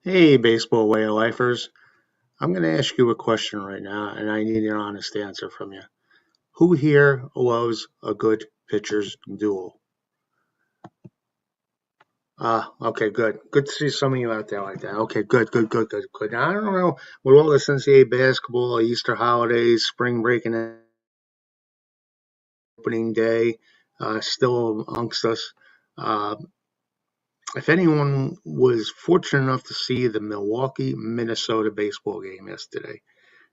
Hey, baseball way of lifers. I'm going to ask you a question right now, and I need an honest answer from you. Who here loves a good pitcher's duel? Okay, good. Good to see some of you out there like that. Okay, good. Now, I don't know, with all this NCAA basketball, Easter holidays, spring break, and opening day still amongst us, uh, if anyone was fortunate enough to see the Milwaukee, Minnesota baseball game yesterday.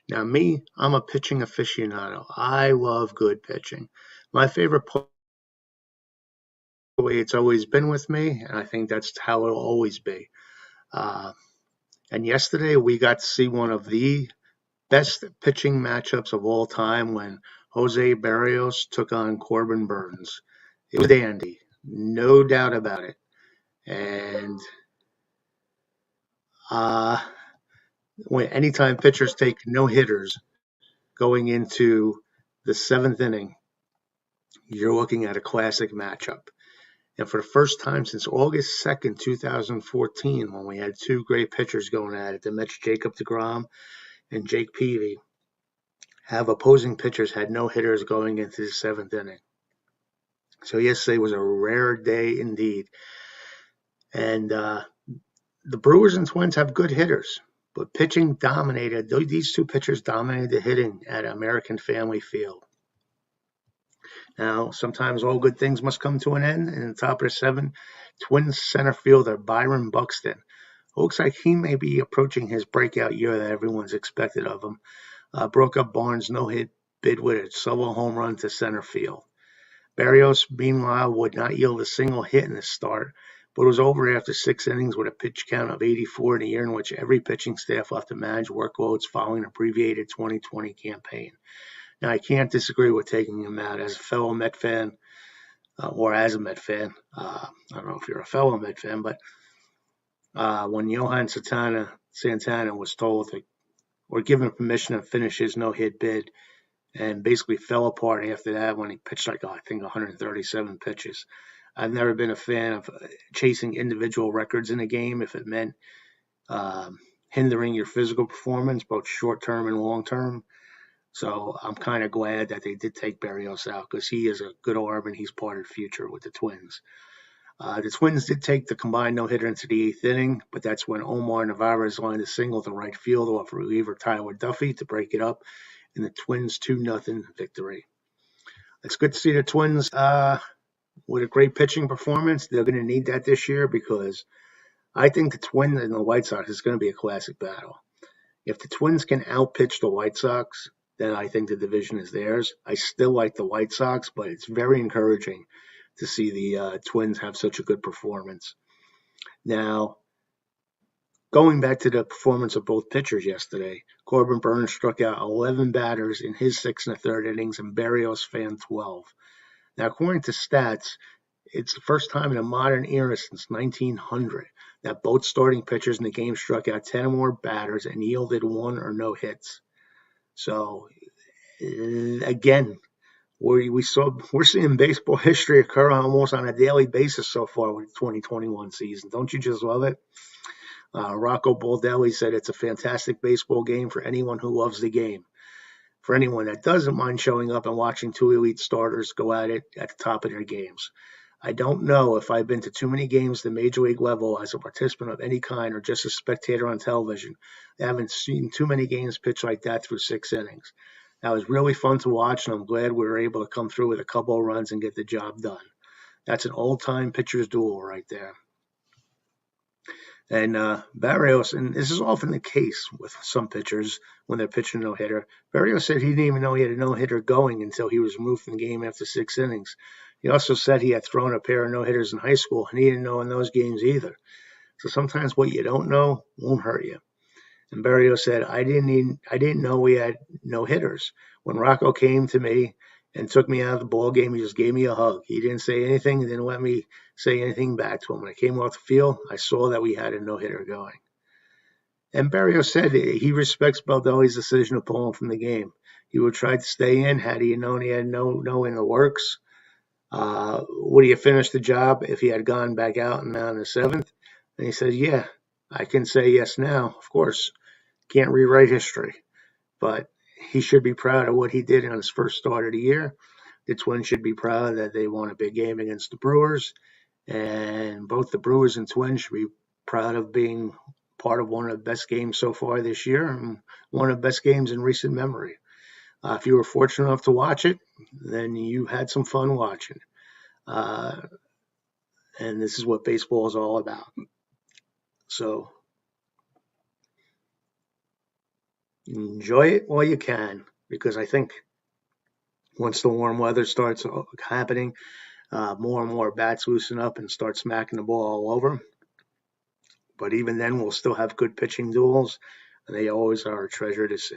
Now, me, I'm a pitching aficionado. I love good pitching. My favorite way it's always been with me, and I think that's how it'll always be. Uh, and yesterday, we got to see one of the best pitching matchups of all time when Jose Berrios took on Corbin Burnes. It was dandy, no doubt about it. And uh, anytime pitchers take no hitters going into the seventh inning, you're looking at a classic matchup. And for the first time since August 2nd, 2014, when we had two great pitchers going at it, the Mets' Jacob deGrom and Jake Peavy, have opposing pitchers had no hitters going into the seventh inning. So yesterday was a rare day indeed. And the Brewers and Twins have good hitters, but pitching dominated. These two pitchers dominated the hitting at American Family Field. Now, sometimes all good things must come to an end. And in the top of the seventh, Twins center fielder Byron Buxton looks like he may be approaching his breakout year that everyone's expected of him. Broke up Barnes' no-hit bid with a solo home run to center field. Berrios, meanwhile, would not yield a single hit in the start, but was over after 6 innings with a pitch count of 84 in a year in which every pitching staff left to manage workloads following an abbreviated 2020 campaign. Now, I can't disagree with taking him out as a fellow Met fan, or as a Met fan. I don't know if you're a fellow Met fan, but when Johan Santana was told or given permission to finish his no-hit bid, and basically fell apart after that when he pitched I think 137 pitches. I've never been a fan of chasing individual records in a game if it meant hindering your physical performance, both short-term and long-term. So I'm kind of glad that they did take Berrios out because he is a good arm and he's part of the future with the Twins. The Twins did take the combined no-hitter into the eighth inning, but that's when Omar Narvaez lined a single to right field off reliever Tyler Duffy to break it up in the Twins' 2-0 victory. It's good to see the Twins with a great pitching performance. They're going to need that this year because I think the Twins and the White Sox is going to be a classic battle. If the Twins can outpitch the White Sox, then I think the division is theirs. I still like the White Sox, but it's very encouraging to see the Twins have such a good performance. Now, going back to the performance of both pitchers yesterday, Corbin Burnes struck out 11 batters in his 6 1/3 innings and Berrios fanned 12. Now, according to stats, it's the first time in a modern era since 1900 that both starting pitchers in the game struck out 10 or more batters and yielded one or no hits. So, again, we're seeing baseball history occur almost on a daily basis so far with the 2021 season. Don't you just love it? Rocco Baldelli said it's a fantastic baseball game for anyone who loves the game. For anyone that doesn't mind showing up and watching two elite starters go at it at the top of their games. I don't know if I've been to too many games at the major league level as a participant of any kind or just a spectator on television. I haven't seen too many games pitched like that through 6 innings. That was really fun to watch, and I'm glad we were able to come through with a couple of runs and get the job done. That's an old-time pitcher's duel right there. And Barrios, and this is often the case with some pitchers when they're pitching a no-hitter. Barrios said he didn't even know he had a no-hitter going until he was removed from the game after 6 innings. He also said he had thrown a pair of no-hitters in high school, and he didn't know in those games either. So sometimes what you don't know won't hurt you. And Berrios said, I didn't know we had no hitters. When Rocco came to me and took me out of the ball game, he just gave me a hug. He didn't say anything, didn't let me say anything back to him. When I came off the field, I saw that we had a no-hitter going. And Berrios said he respects Baldelli's decision to pull him from the game. He would try to stay in had he known he had no in the works. Would he have finished the job if he had gone back out and on the seventh? And he said, yeah, I can say yes now, of course. Can't rewrite history, but he should be proud of what he did on his first start of the year. The Twins should be proud that they won a big game against the Brewers, and both the Brewers and Twins should be proud of being part of one of the best games so far this year and one of the best games in recent memory. If you were fortunate enough to watch it, then you had some fun watching. Uh, and this is what baseball is all about. So enjoy it while you can, because I think once the warm weather starts happening, more and more bats loosen up and start smacking the ball all over. But even then, we'll still have good pitching duels, and they always are a treasure to see.